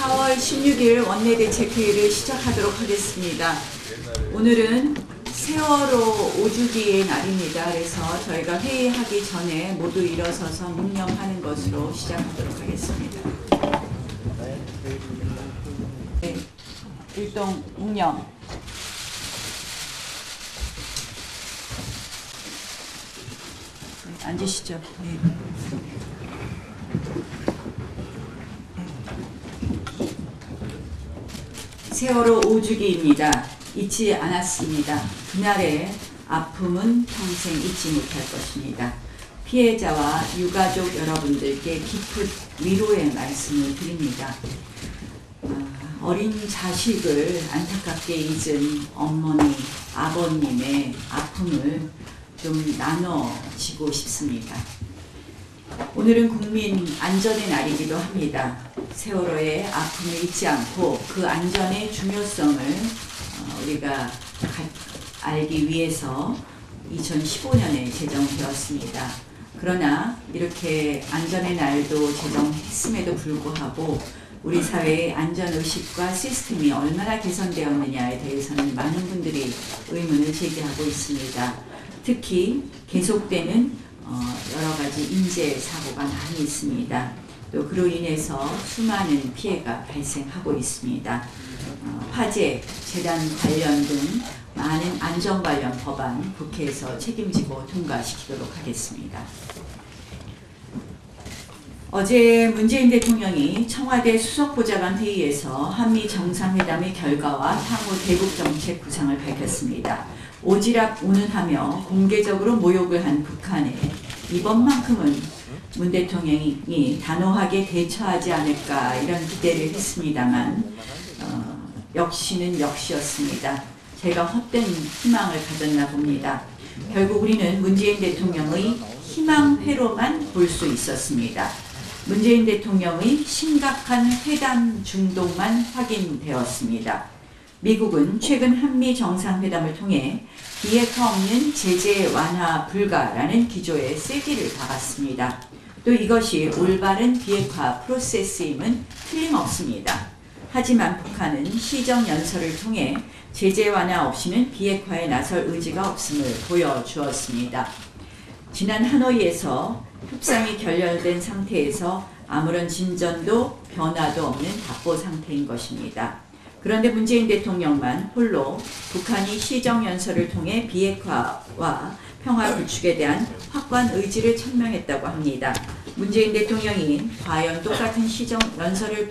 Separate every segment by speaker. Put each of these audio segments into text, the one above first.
Speaker 1: 4월 16일 원내대책회의를 시작하도록 하겠습니다. 오늘은 세월호 5주기의 날입니다. 그래서 저희가 회의하기 전에 모두 일어서서 묵념하는 것으로 시작하도록 하겠습니다. 네, 일동 묵념. 네, 앉으시죠. 네. 세월호 5주기입니다. 잊지 않았습니다. 그날의 아픔은 평생 잊지 못할 것입니다. 피해자와 유가족 여러분들께 깊은 위로의 말씀을 드립니다. 어린 자식을 안타깝게 잊은 어머니, 아버님의 아픔을 좀 나눠지고 싶습니다. 오늘은 국민 안전의 날이기도 합니다. 세월호의 아픔을 잊지 않고 그 안전의 중요성을 우리가 알기 위해서 2015년에 제정되었습니다. 그러나 이렇게 안전의 날도 제정했음에도 불구하고 우리 사회의 안전의식과 시스템이 얼마나 개선되었느냐에 대해서는 많은 분들이 의문을 제기하고 있습니다. 특히 계속되는 여러 가지 인재 사고가 많이 있습니다. 또 그로 인해서 수많은 피해가 발생하고 있습니다. 화재, 재단 관련 등 많은 안전 관련 법안 국회에서 책임지고 통과시키도록 하겠습니다. 어제 문재인 대통령이 청와대 수석보좌관 회의에서 한미 정상회담의 결과와 향후 대북 정책 구상을 밝혔습니다. 오지랖 운운하며 공개적으로 모욕을 한 북한에 이번만큼은 문 대통령이 단호하게 대처하지 않을까 이런 기대를 했습니다만 역시는 역시였습니다. 제가 헛된 희망을 가졌나 봅니다. 결국 우리는 문재인 대통령의 희망회로만 볼 수 있었습니다. 문재인 대통령의 심각한 회담 중독만 확인되었습니다. 미국은 최근 한미 정상회담을 통해 비핵화 없는 제재 완화 불가라는 기조에 세기를 박았습니다. 또 이것이 올바른 비핵화 프로세스임은 틀림없습니다. 하지만 북한은 시정연설을 통해 제재 완화 없이는 비핵화에 나설 의지가 없음을 보여주었습니다. 지난 하노이에서 협상이 결렬된 상태에서 아무런 진전도 변화도 없는 답보 상태인 것입니다. 그런데 문재인 대통령만 홀로 북한이 시정연설을 통해 비핵화와 평화 구축에 대한 확고한 의지를 천명했다고 합니다. 문재인 대통령이 과연 똑같은 시정연설을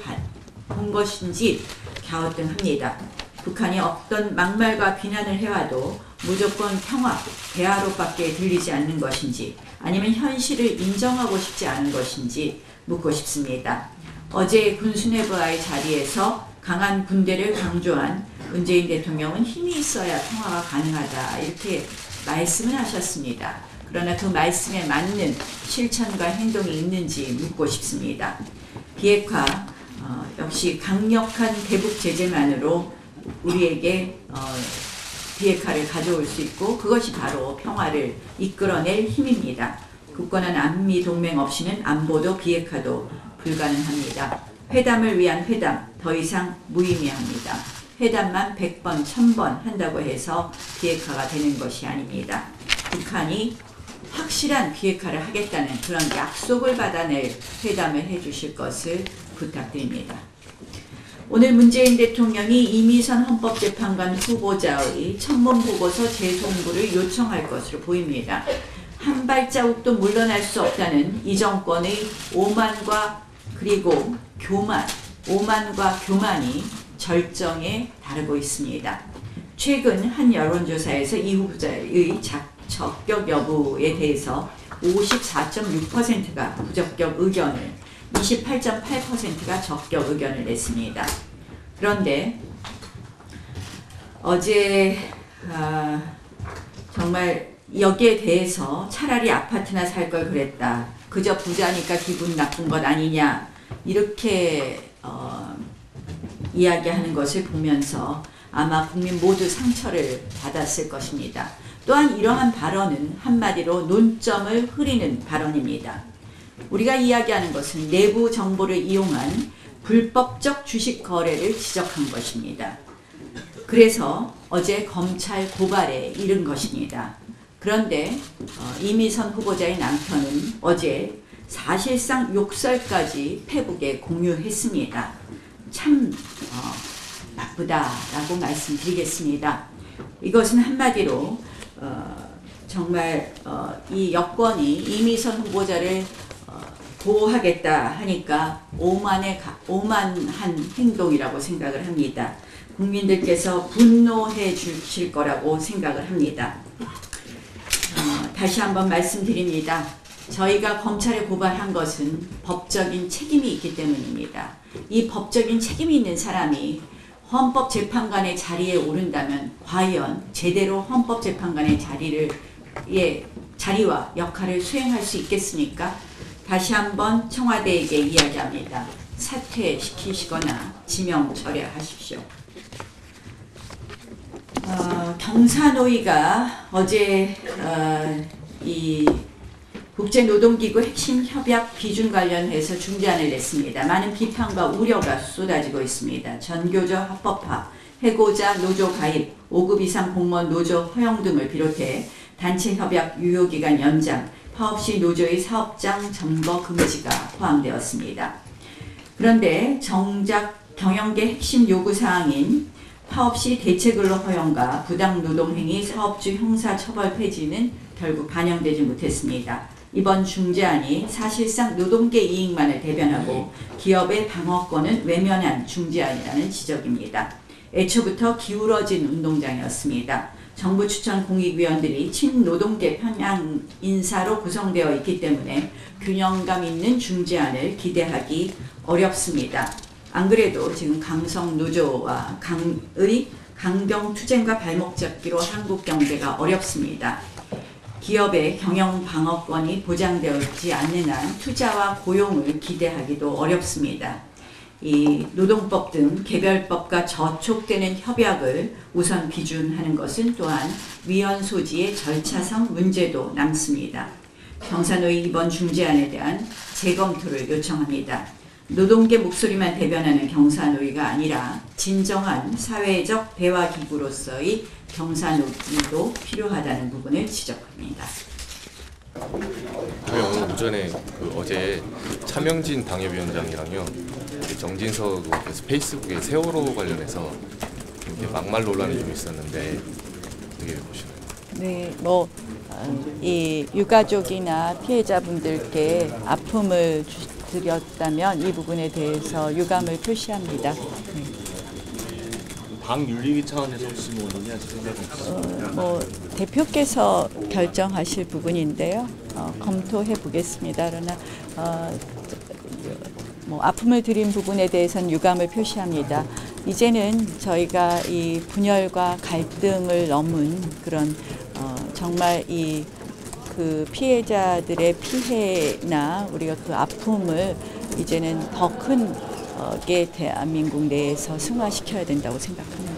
Speaker 1: 본 것인지 갸우뚱합니다. 북한이 어떤 막말과 비난을 해와도 무조건 평화, 대화로밖에 들리지 않는 것인지 아니면 현실을 인정하고 싶지 않은 것인지 묻고 싶습니다. 어제 군수뇌부와의 자리에서 강한 군대를 강조한 문재인 대통령은 힘이 있어야 평화가 가능하다 이렇게 말씀을 하셨습니다. 그러나 그 말씀에 맞는 실천과 행동이 있는지 묻고 싶습니다. 비핵화 역시 강력한 대북 제재만으로 우리에게 비핵화를 가져올 수 있고 그것이 바로 평화를 이끌어낼 힘입니다. 굳건한 안미 동맹 없이는 안보도 비핵화도 불가능합니다. 회담을 위한 회담 더 이상 무의미합니다. 회담만 100번, 1000번 한다고 해서 비핵화가 되는 것이 아닙니다. 북한이 확실한 비핵화를 하겠다는 그런 약속을 받아낼 회담을 해주실 것을 부탁드립니다. 오늘 문재인 대통령이 이미선 헌법재판관 후보자의 청문보고서 재송부를 요청할 것으로 보입니다. 한 발자국도 물러날 수 없다는 이 정권의 오만과 그리고 오만과 교만이 절정에 다르고 있습니다. 최근 한 여론조사에서 이 후보자의 적격 여부에 대해서 54.6%가 부적격 의견을, 28.8%가 적격 의견을 냈습니다. 그런데 어제 정말 여기에 대해서 차라리 아파트나 살 걸 그랬다. 그저 부자니까 기분 나쁜 것 아니냐. 이렇게 이야기하는 것을 보면서 아마 국민 모두 상처를 받았을 것입니다. 또한 이러한 발언은 한마디로 논점을 흐리는 발언입니다. 우리가 이야기하는 것은 내부 정보를 이용한 불법적 주식 거래를 지적한 것입니다. 그래서 어제 검찰 고발에 이른 것입니다. 그런데 이미선 후보자의 남편은 어제 사실상 욕설까지 페북에 공유했습니다. 참 나쁘다라고 말씀드리겠습니다. 이것은 한마디로 정말 이 여권이 이미선 후보자를 보호하겠다 하니까 오만한 행동이라고 생각을 합니다. 국민들께서 분노해 주실 거라고 생각을 합니다. 다시 한번 말씀드립니다. 저희가 검찰에 고발한 것은 법적인 책임이 있기 때문입니다. 이 법적인 책임이 있는 사람이 헌법재판관의 자리에 오른다면 과연 제대로 헌법재판관의 자리와 역할을 수행할 수 있겠습니까? 다시 한번 청와대에게 이야기합니다. 사퇴시키시거나 지명 철회하십시오. 경사노위가 어제 이 국제노동기구 핵심 협약 비준 관련해서 중재안을 냈습니다. 많은 비판과 우려가 쏟아지고 있습니다. 전교조 합법화, 해고자 노조 가입, 5급 이상 공무원 노조 허용 등을 비롯해 단체 협약 유효기간 연장, 파업 시 노조의 사업장 점거 금지가 포함되었습니다. 그런데 정작 경영계 핵심 요구사항인 파업 시 대체근로 허용과 부당노동행위 사업주 형사처벌 폐지는 결국 반영되지 못했습니다. 이번 중재안이 사실상 노동계 이익만을 대변하고 기업의 방어권은 외면한 중재안이라는 지적입니다. 애초부터 기울어진 운동장이었습니다. 정부 추천 공익위원들이 친노동계 편향 인사로 구성되어 있기 때문에 균형감 있는 중재안을 기대하기 어렵습니다. 안 그래도 지금 강성노조와 강의 강경투쟁과 발목 잡기로 한국 경제가 어렵습니다. 기업의 경영 방어권이 보장되지 않는 한 투자와 고용을 기대하기도 어렵습니다. 이 노동법 등 개별법과 저촉되는 협약을 우선 비준하는 것은 또한 위헌 소지의 절차상 문제도 남습니다. 경사노위 이번 중재안에 대한 재검토를 요청합니다. 노동계 목소리만 대변하는 경사노위가 아니라 진정한 사회적 대화기구로서의 경사노위도 필요하다는 부분을 지적합니다.
Speaker 2: 저희 오늘 오전에 어제 차명진 당협위원장이랑요, 정진석 의원께서 페이스북에 세월호 관련해서 막말 논란이 좀 있었는데 어떻게 보시나요?
Speaker 3: 네, 이 유가족이나 피해자분들께 아픔을 드렸다면 이 부분에 대해서 유감을 표시합니다. 네.
Speaker 4: 당 윤리위 차원에서 혹시 논의하실 생각은 있으신가요?
Speaker 3: 대표께서 결정하실 부분인데요. 검토해 보겠습니다. 그러나 아픔을 드린 부분에 대해서는 유감을 표시합니다. 이제는 저희가 이 분열과 갈등을 넘은 그런 정말 그 피해자들의 피해나 우리가 그 아픔을 이제는 더 큰 대한민국 내에서 승화시켜야 된다고 생각합니다.